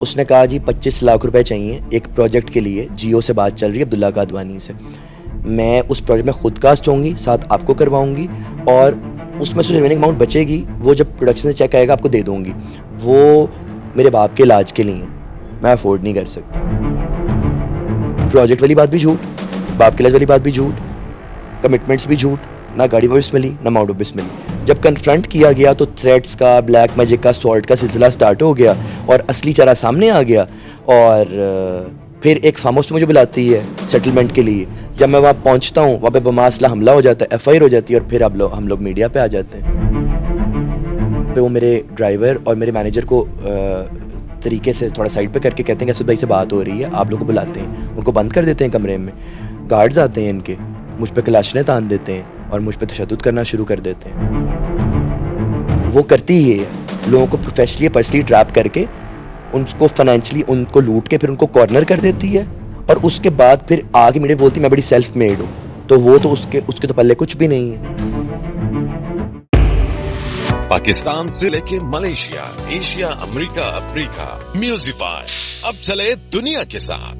उसने कहा जी 25 लाख रुपए चाहिए एक प्रोजेक्ट के लिए। जियो से बात चल रही है, अब्दुल्ला कादवानी से। मैं उस प्रोजेक्ट में खुद कास्ट होंगी, साथ आपको करवाऊंगी और उसमें से जो रिमेनिंग अमाउंट बचेगी वो जब प्रोडक्शन से चेक आएगा आपको दे दूंगी। वो मेरे बाप के इलाज के लिए है, मैं अफोर्ड नहीं कर सकता। प्रोजेक्ट वाली बात भी झूठ, बाप के इलाज वाली बात भी झूठ, कमिटमेंट्स भी झूठ, ना गाड़ी वापस मिली ना अमाउंट वापस मिली। जब कन्फ्रंट किया गया तो थ्रेट्स का, ब्लैक मैजिक का, सॉल्ट का सिलसिला स्टार्ट हो गया और असली चेहरा सामने आ गया। और फिर एक फार्म हाउस मुझे बुलाती है सेटलमेंट के लिए। जब मैं वहाँ पहुँचता हूँ वहाँ पे बमासला हमला हो जाता है, FIR हो जाती है और फिर हम लोग मीडिया पे आ जाते हैं। तो वो मेरे ड्राइवर और मेरे मैनेजर को तरीके से थोड़ा साइड पे करके कहते हैं कि असद भाई से बात हो रही है, आप लोग को बुलाते हैं। उनको बंद कर देते हैं कमरे में, गार्ड्स आते हैं इनके, मुझ पे कलाशनें तान देते हैं और मुझ पे तशद्दुद करना शुरू कर देते हैं। वो करती ही है, लोगों को प्रोफेशनली पर्सनली ट्रैप करके उनको फाइनेंशियली उनको लूट के फिर उनको कॉर्नर कर देती है और उसके बाद फिर आगे मीडिया बोलती मैं बड़ी सेल्फ मेड हूँ। तो वो तो उसके तो पल्ले कुछ भी नहीं है। पाकिस्तान से लेके मलेशिया, एशिया, अमेरिका, अफ्रीका, म्यूजिफाई अब चले दुनिया के साथ।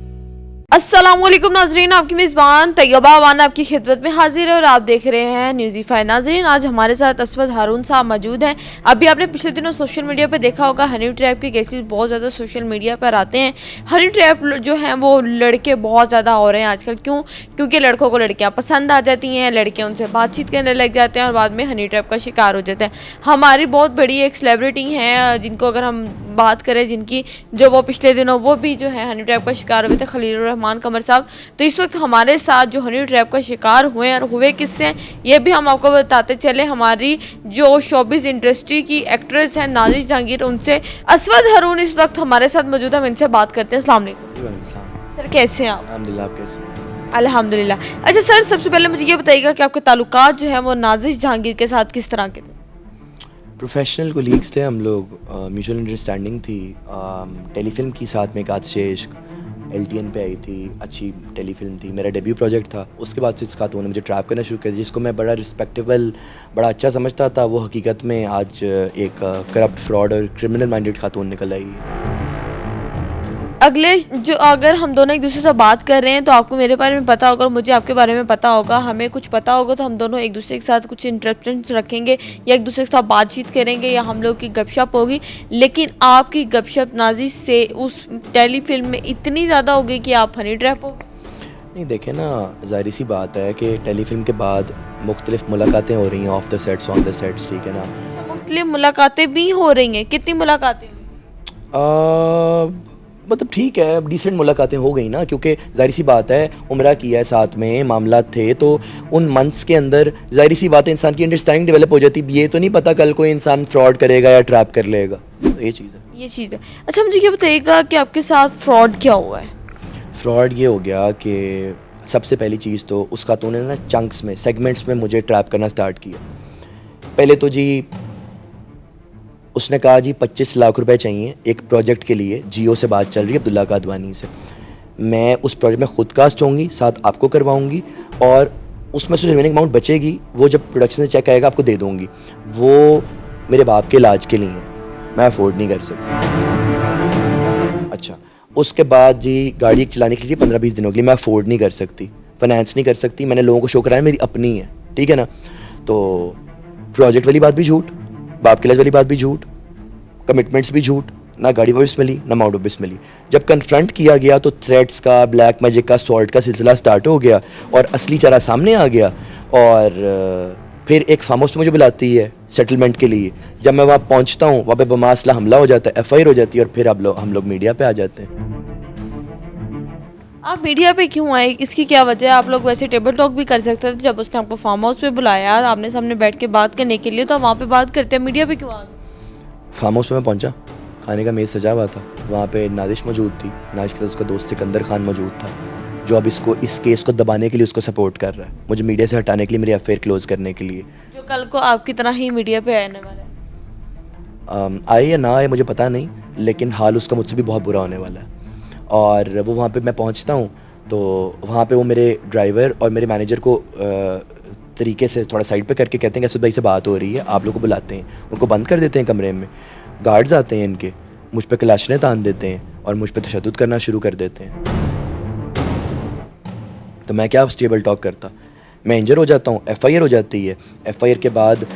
अस्सलामुअलैकुम नाजरीन, आपकी मेज़बान तैयबा वाना आपकी खिदमत में हाजिर है और आप देख रहे हैं न्यूज़ीफाई। नाजरीन, आज हमारे साथ असवद हारून साहब मौजूद हैं। अभी आपने पिछले दिनों सोशल मीडिया पे देखा होगा, हनी ट्रैप के केसेस बहुत ज़्यादा सोशल मीडिया पर आते हैं। हनी ट्रैप जो हैं वो लड़के बहुत ज़्यादा हो रहे हैं आजकल। क्यों? क्योंकि लड़कों को लड़कियाँ पसंद आ जाती हैं, लड़के उनसे बातचीत करने लग जाते हैं और बाद में हनी ट्रैप का शिकार हो जाते हैं। हमारी बहुत बड़ी एक सेलिब्रिटी हैं जिनको अगर हम बात करें, जिनकी जो वो पिछले दिनों वो भी जो है हनी ट्रैप का शिकार हुए थे, खलीलुर रहमान कमर साहब। तो इस वक्त हमारे साथ जो हनी ट्रैप का शिकार हुए और हुए किससे हैं ये भी हम आपको बताते चले। हमारी जो शोबिज़ इंडस्ट्री की एक्ट्रेस हैं नाजिश जहांगीर, उनसे असवद हारून इस वक्त हमारे साथ मौजूद है। हम इनसे बात करते हैं। अस्सलाम वालेकुम सर, कैसे हैं आप? अल्हम्दुलिल्लाह, आप कैसे हैं? अल्हम्दुलिल्लाह। अच्छा सर, सबसे पहले मुझे ये बताइएगा कि आपके ताल्लुकात जो है वो नाजिश जहांगीर के साथ किस तरह के थे? प्रोफेशनल कोलीग्स थे हम लोग, म्यूचुअल अंडरस्टैंडिंग थी। टेलीफिल्म की साथ में एक आध से इश्क LTN पे आई थी, अच्छी टेलीफिल्म थी, मेरा डेब्यू प्रोजेक्ट था। उसके बाद से इस खातून ने मुझे ट्रैप करना शुरू कर दिया, जिसको मैं बड़ा रिस्पेक्टेबल, बड़ा अच्छा समझता था। वो हकीकत में आज एक करप्ट, फ्रॉड और क्रिमिनल माइंडेड खातून निकल आई है। अगले जो अगर हम दोनों एक दूसरे से बात कर रहे हैं तो आपको मेरे बारे में पता होगा और मुझे आपके बारे में पता होगा, हमें कुछ पता होगा तो हम दोनों एक दूसरे के साथ कुछ इंटरेक्शंस रखेंगे या एक दूसरे के साथ बातचीत करेंगे या हम लोग की गपशप होगी। लेकिन आपकी गपशप नाजिश से उस टेलीफिल्म में इतनी ज़्यादा हो गई कि आप हनी ट्रैप हो। नहीं, देखें ना, ज़ाहिर सी बात है कि टेलीफिल्म के बाद मुख्तलिफ मुलाकातें हो रही हैं, of the sets, on the sets, ठीक है ना। मुख्तलिफ मुलाकातें भी हो रही हैं, कितनी मुलाकातें? मतलब ठीक है, डिसेंट मुलाकातें हो गई ना, क्योंकि ज़ाहिर सी बात है उम्रा किया है, साथ में मामला थे, तो उन मंथ्स के अंदर ज़ाहिर सी बात है इंसान की अंडरस्टैंडिंग डेवलप हो जाती। ये तो नहीं पता कल कोई इंसान फ्रॉड करेगा या ट्रैप कर लेगा, तो ये चीज़ है। अच्छा, मुझे ये बताइएगा कि आपके साथ फ्रॉड क्या हुआ है? फ्रॉड ये हो गया कि सबसे पहली चीज़ तो उस खातून ने ना चंक्स में, सेगमेंट्स में मुझे ट्रैप करना स्टार्ट किया। पहले तो जी उसने कहा जी 25 लाख रुपए चाहिए एक प्रोजेक्ट के लिए। जियो से बात चल रही है, अब्दुल्ला कादवानी से। मैं उस प्रोजेक्ट में खुद कास्ट होंगी, साथ आपको करवाऊंगी और उसमें से जो रिमेनिंग अमाउंट बचेगी वो जब प्रोडक्शन से चेक आएगा आपको दे दूंगी। वो मेरे बाप के इलाज के लिए है, मैं अफोर्ड नहीं कर सकता। अच्छा, उसके बाद जी गाड़ी चलाने के लिए 15-20 दिनों के लिए मैं अफोर्ड नहीं कर सकती, फाइनेंस नहीं कर सकती। मैंने लोगों को शो कराया मेरी अपनी है, ठीक है ना। तो प्रोजेक्ट वाली बात भी झूठ, बाप के इलाज वाली बात भी झूठ, कमिटमेंट्स भी झूठ, ना गाड़ी वापस मिली ना अमाउंट वापस मिली। जब कन्फ्रंट किया गया तो थ्रेट्स का, ब्लैक मैजिक का, सॉल्ट का सिलसिला स्टार्ट हो गया और असली चेहरा सामने आ गया। और फिर एक फार्म हाउस मुझे बुलाती है सेटलमेंट के लिए। जब मैं वहाँ पहुँचता हूँ वहाँ पे बमासला हमला हो जाता है, FIR हो जाती है और फिर हम लोग मीडिया पे आ जाते हैं। आप मीडिया पे क्यों आए? इसकी क्या वजह है? आप लोग वैसे टेबल टॉक भी कर सकते थे। जब उसने आपको फार्म हाउस पे बुलाया आपने सामने बैठ के बात करने के लिए, तो आप वहाँ पे बात करते हैं, मीडिया पे क्यों आ गए? फार्म हाउस में मैं पहुंचा, खाने का मेज़ सजा हुआ था, वहाँ पे नाजिश मौजूद थी, नाजिश के साथ उसका दोस्त सिकंदर खान मौजूद था, जो अब इस केस को दबाने के लिए उसको सपोर्ट कर रहा है, मुझे मीडिया से हटाने के लिए, मेरी अफेयर क्लोज करने के लिए। जो कल को आपकी तरह ही मीडिया पे आने वाला है। आए या ना आए मुझे पता नहीं, लेकिन हाल उसका मुझसे भी बहुत बुरा होने वाला है। और वो वहाँ पे मैं पहुँचता हूँ तो वहाँ पे वो मेरे ड्राइवर और मेरे मैनेजर को तरीके से थोड़ा साइड पे करके कहते हैं कि असद भाई से बात हो रही है, आप लोग को बुलाते हैं। उनको बंद कर देते हैं कमरे में, गार्ड्स आते हैं इनके, मुझ पे कलाशनें तान देते हैं और मुझ पर तशद्दुद करना शुरू कर देते हैं, तो मैं क्या स्टेबल टॉक करता? मैं इंजर हो जाता हूँ, FIR हो जाती है, FIR के बाद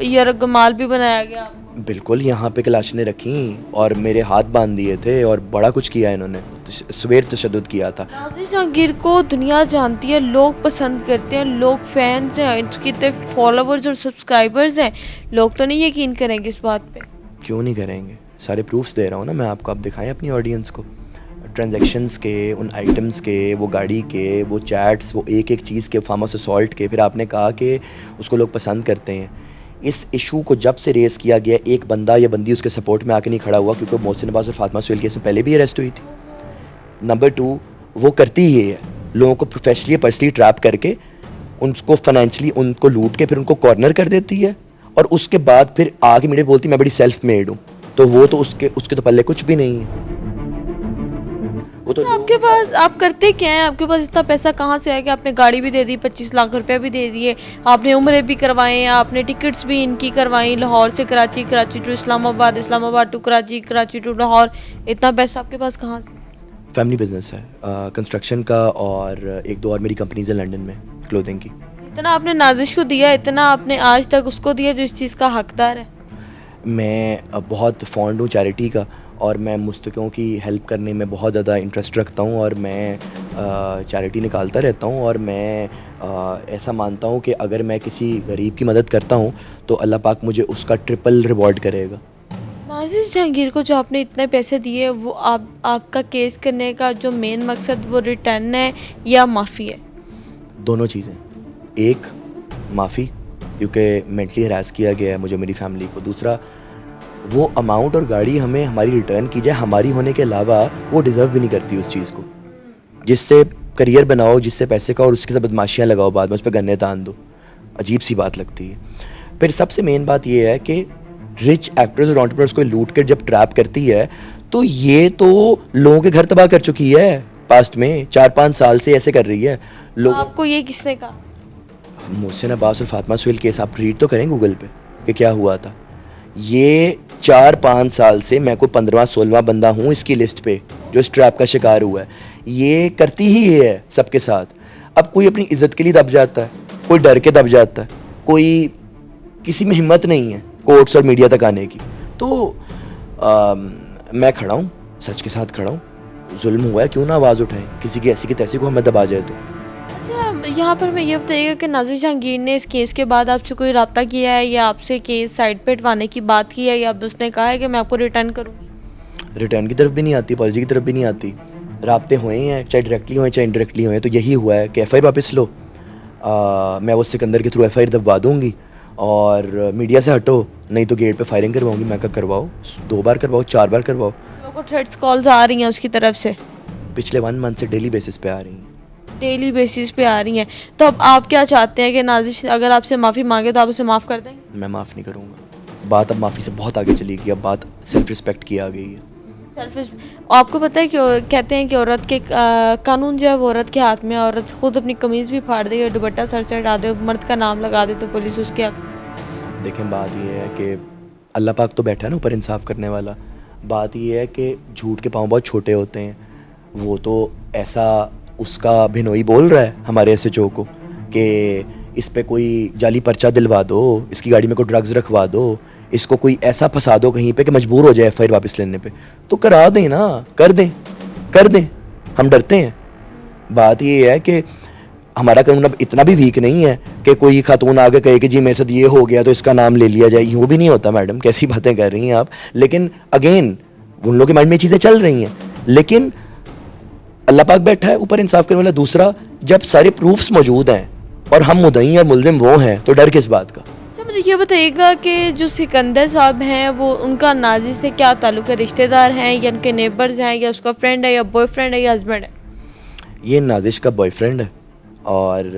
यरगमाल भी बनाया गया आपको। बिल्कुल यहाँ पे क्लाशनें रखी और मेरे हाथ बांध दिए थे और बड़ा कुछ किया इन्होंने, सवेर तशद्दुद किया था। नाज़िर जहांगीर को दुनिया जानती है, लोग पसंद करते हैं, लोग फैंस हैं, इसके इतने फॉलोवर्स और सब्सक्राइबर्स हैं, लोग तो नहीं यकीन करेंगे इस बात पे? क्यों नहीं करेंगे? सारे प्रूफ्स दे रहा हूँ ना मैं आपको, आप दिखाएं अपनी ऑडियंस को, ट्रांजैक्शंस के, उन आइटम्स के, वो गाड़ी के, वो चैट्स, वो एक एक चीज़ के, फार्म हाउस असॉल्ट के। फिर आपने कहा कि उसको लोग पसंद करते हैं। इस इशू को जब से रेस किया गया, एक बंदा या बंदी उसके सपोर्ट में आके नहीं खड़ा हुआ, क्योंकि मोहसिन अब्बास और फातिमा सुहेल केस में पहले भी अरेस्ट हुई थी। नंबर 2, वो करती ही है, लोगों को प्रोफेशनली पर्सनली ट्रैप करके, उनको फाइनेंशियली उनको लूट के फिर उनको कॉर्नर कर देती है, और उसके बाद फिर आगे मीडिया बोलती मैं बड़ी सेल्फ मेड हूँ। तो वो तो उसके तो पल्ले कुछ भी नहीं है। वो तो आपके पास, आप करते क्या हैं? आपके पास इतना पैसा कहाँ से आया कि आपने गाड़ी भी दे दी, 25 लाख रुपए भी दे दिए, आपने उम्रे भी करवाए, आपने टिकट्स भी इनकी करवाई, लाहौर से Karachi, Karachi to Islamabad, Islamabad to Karachi, Karachi to Lahore. इतना पैसा आपके पास कहाँ से? फैमिली बिजनेस है, कंस्ट्रक्शन का, और 1-2 और मेरी कंपनीज है लंदन में क्लोथिंग की। इतना आपने नाजिश को दिया, इतना आपने आज तक उसको दिया जो इस चीज़ का हकदार है? मैं बहुत फॉन्ड हूँ चैरिटी का, और मैं मुस्तकों की हेल्प करने में बहुत ज़्यादा इंटरेस्ट रखता हूँ, और मैं चैरिटी निकालता रहता हूँ, और मैं ऐसा मानता हूँ कि अगर मैं किसी गरीब की मदद करता हूँ तो अल्लाह पाक मुझे उसका ट्रिपल रिवॉर्ड करेगा। नाज़िर जहांगीर को जो आपने इतने पैसे दिए, वो आपका केस करने का जो मेन मकसद वो रिटर्न है या माफ़ी है? दोनों चीज़ें। एक, माफ़ी, क्योंकि मेंटली हरास किया गया है मुझे, मेरी फैमिली को। दूसरा, वो अमाउंट और गाड़ी हमें हमारी रिटर्न की जाए, हमारी होने के अलावा वो डिज़र्व भी नहीं करती उस चीज़ को। जिससे करियर बनाओ, जिससे पैसे का, और उसके साथ बदमाशियाँ लगाओ, बाद में उस पर गन्ने तान दो, अजीब सी बात लगती है। फिर सबसे मेन बात ये है कि रिच एक्टर्स और एंटरप्रेन्योर्स को लूट कर जब ट्रैप करती है, तो ये तो लोगों के घर तबाह कर चुकी है पास्ट में, 4-5 साल से ऐसे कर रही है लोग। आपको ये किसने कहा? मोहसिन अब्बास और फातिमा सुहेल केस आप रीड तो करें गूगल पे कि क्या हुआ था। ये 4-5 साल से मैं कोई 15वां-16वां बंदा हूँ इसकी लिस्ट पे जो इस ट्रैप का शिकार हुआ है। ये करती ही है सबके साथ। अब कोई अपनी इज्जत के लिए दब जाता है, कोई डर के दब जाता है, कोई किसी में हिम्मत नहीं है कोर्ट्स और मीडिया तक आने की। तो मैं खड़ा हूँ, सच के साथ खड़ा हूँ। जुल्म हुआ है, क्यों ना आवाज़ उठाएं, किसी की ऐसी की तैसी को हमें दबा जाए तो। अच्छा, यहाँ पर मैं ये बताइएगा कि नाज़िर जहांगीर ने इस केस के बाद आपसे कोई रब्ता किया है या आपसे केस साइड पे हटवाने की बात की है, या अब उसने कहा है कि मैं आपको रिटर्न करूँगी? रिटर्न की तरफ भी नहीं आती, पॉलिसी की तरफ भी नहीं आती। राब्ते हुए हैं, चाहे डायरेक्टली हुए चाहे इनडायरेक्टली हुए, तो यही हुआ है कि FIR वापस लो, मैं वो सिकंदर के थ्रू FIR दबवा दूँगी, और मीडिया से हटो, नहीं तो गेट पे फायरिंग करवाऊँगी। मैं कहा करवाओ, 2 बार करवाओ, 4 बार करवाओ। लोगों को थ्रेट्स कॉल्स आ रही हैं उसकी तरफ से? पिछले 1 मंथ से डेली बेसिस पे आ रही हैं। डेली बेसिस पे आ रही हैं। तो अब आप क्या चाहते हैं कि नाज़िर अगर आपसे माफ़ी मांगे तो आप उसे माफ़ कर देंगे? मैं माफ़ नहीं करूँगा। बात अब माफ़ी से बहुत आगे चली गई, अब बात सेल्फ रिस्पेक्ट की आ गई है। आपको पता है कि कहते हैं कि औरत के कानून जो है वो औरत के हाथ में है। औरत खुद अपनी कमीज़ भी फाड़ दे और दुपट्टा सर से हटा दे, मर्द का नाम लगा दे तो पुलिस उसके हक। देखें, बात ये है कि अल्लाह पाक तो बैठा है ना ऊपर इंसाफ करने वाला। बात ये है कि झूठ के पाँव बहुत छोटे होते हैं। वो तो ऐसा उसका भिनोई बोल रहा है हमारे SHO को कि इस पे कोई जाली पर्चा दिलवा दो, इसकी गाड़ी में कोई ड्रग्स रखवा दो, इसको कोई ऐसा फंसा दो कहीं पे कि मजबूर हो जाए FIR वापस लेने पे। तो करा दें ना, कर दें, हम डरते हैं। बात ये है कि हमारा कानून अब इतना भी वीक नहीं है कि कोई खातून आगे कहे कि जी मेरे साथ ये हो गया तो इसका नाम ले लिया जाए। यूँ भी नहीं होता मैडम, कैसी बातें कर रही हैं आप। लेकिन अगेन उन लोगों के माइंड में चीज़ें चल रही हैं, लेकिन अल्लाह पाक बैठा है ऊपर इंसाफ करने वाला। दूसरा, जब सारे प्रूफ्स मौजूद हैं और हम मुद्दई और मुलजिम वो हैं, तो डर किस बात का। अच्छा, मुझे ये बताइएगा कि जो सिकंदर साहब हैं वो, उनका नाज़िर से क्या ताल्लुक है? रिश्तेदार हैं या उनके नेबर्स हैं या उसका फ्रेंड है या बॉयफ्रेंड है या हस्बैंड है? ये नाजिश का बॉयफ्रेंड है और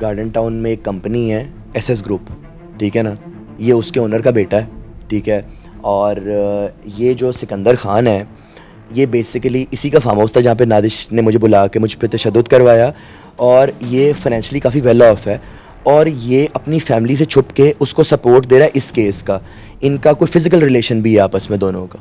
गार्डन टाउन में एक कंपनी है SS ग्रुप, ठीक है ना, ये उसके ओनर का बेटा है, ठीक है। और ये जो सिकंदर खान है, ये बेसिकली इसी का फार्म हाउस था जहाँ पे नादिश ने मुझे बुला के मुझ पे तशद्दुद करवाया। और ये फाइनेंशियली काफ़ी वेल ऑफ है और ये अपनी फैमिली से छुप के उसको सपोर्ट दे रहा है इस केस का। इनका कोई फिज़िकल रिलेशन भी है आपस में दोनों का।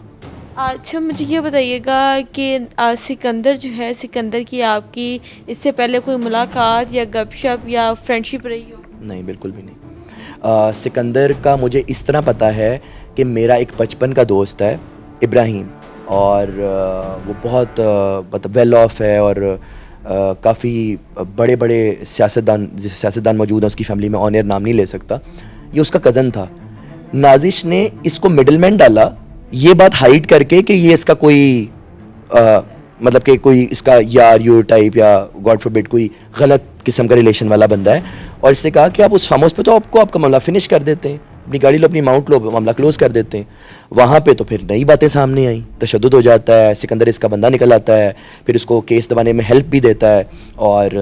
अच्छा, मुझे ये बताइएगा कि सिकंदर जो है, सिकंदर की आपकी इससे पहले कोई मुलाकात या गपशप या फ्रेंडशिप रही हो? नहीं, बिल्कुल भी नहीं। सिकंदर का मुझे इस तरह पता है कि मेरा एक बचपन का दोस्त है इब्राहिम, और वो बहुत मतलब वेल ऑफ है, और काफ़ी बड़े बड़े सियासतदान मौजूद हैं उसकी फैमिली में, ऑन एयर नाम नहीं ले सकता। ये उसका कज़न था। नाजिश ने इसको मिडलमैन डाला, ये बात हाइड करके कि ये इसका कोई मतलब कि कोई इसका यार यू टाइप या गॉड फॉरबिड कोई गलत किस्म का रिलेशन वाला बंदा है, और इसने कहा कि आप उस फार्म हाउस पे तो आपको आपका मामला फिनिश कर देते हैं, अपनी गाड़ी लो, अपनी माउंट लो, मामला क्लोज कर देते हैं। वहाँ पे तो फिर नई बातें सामने आई, तशद्दुद हो जाता है, सिकंदर इसका बंदा निकल आता है, फिर उसको केस दबाने में हेल्प भी देता है, और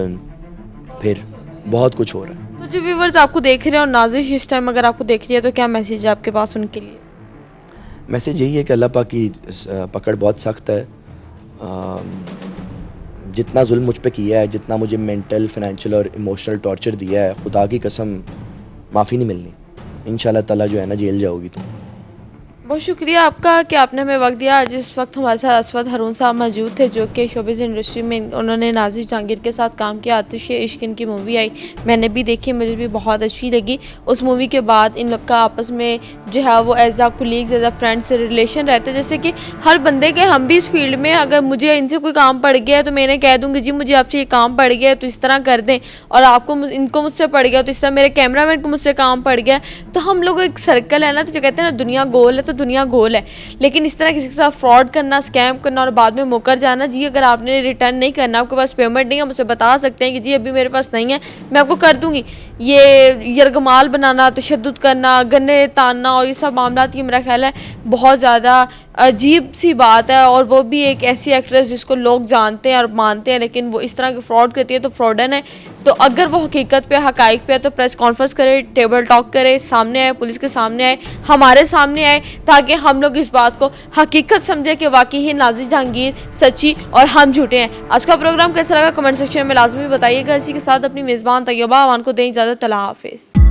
फिर बहुत कुछ हो रहा है। तो जो व्यूवर्स आपको देख रहे हैं और नाजिश इस टाइम अगर आपको देख रही है, तो क्या मैसेज है आपके पास उनके लिए? मैसेज यही है कि अल्लाह पाक की पकड़ बहुत सख्त है। जितना जुल्म मुझ पे किया है, जितना मुझे मेंटल, फाइनेंशियल और इमोशनल टॉर्चर दिया है, खुदा की कसम माफ़ी नहीं मिलनी। इंशाल्लाह ताला जो है ना, जेल जाओगी तुम। बहुत शुक्रिया आपका कि आपने हमें वक्त दिया। आज इस वक्त हमारे साथ असवद हारून साहब मौजूद थे, जो कि शोबिज़ इंडस्ट्री में उन्होंने नाजिश जहांगीर के साथ काम किया। आतिश-ए-इश्क इनकी मूवी आई, मैंने भी देखी, मुझे भी बहुत अच्छी लगी। उस मूवी के बाद इन लोग का आपस में जो है वो एज आ कुलीग्स, एज आ फ्रेंड्स रिलेशन रहते, जैसे कि हर बंदे के, हम भी इस फील्ड में अगर मुझे इनसे कोई काम पड़ गया है तो मैं इन्हें कह दूँगी जी मुझे आपसे ये काम पड़ गया है तो इस तरह कर दें, और आपको इनको मुझसे पड़ गया तो इस तरह, मेरे कैमरामैन को मुझसे काम पड़ गया। तो हम लोग एक सर्कल है ना, तो जो कहते हैं ना दुनिया गोल है, तो दुनिया गोल है। लेकिन इस तरह किसी के साथ फ्रॉड करना, स्कैम करना और बाद में मुकर जाना, जी अगर आपने रिटर्न नहीं करना, आपके पास पेमेंट नहीं है, मुझे बता सकते हैं कि जी अभी मेरे पास नहीं है, मैं आपको कर दूंगी। ये यरगमाल बनाना, तशद्दुद करना, गन्ने तानना और ये सब मामला, ये मेरा ख्याल है बहुत ज़्यादा अजीब सी बात है। और वो भी एक ऐसी एक्ट्रेस जिसको लोग जानते हैं और मानते हैं, लेकिन वो इस तरह के फ्रॉड करती है, तो फ्रॉडन है। तो अगर वो हकीकत पे, हकाइक पे है, तो प्रेस कॉन्फ्रेंस करे, टेबल टॉक करे, सामने आए, पुलिस के सामने आए, हमारे सामने आए, ताकि हम लोग इस बात को हकीकत समझे कि वाकई ही नाजिश जहांगीर सच्ची और हम झूठे हैं। आज का प्रोग्राम कैसा लगा कमेंट सेक्शन में लाजमी बताइएगा। इसी के साथ अपनी मेज़बान तैयबा अवान को दें इजाज़त। अल्लाह हाफिज़।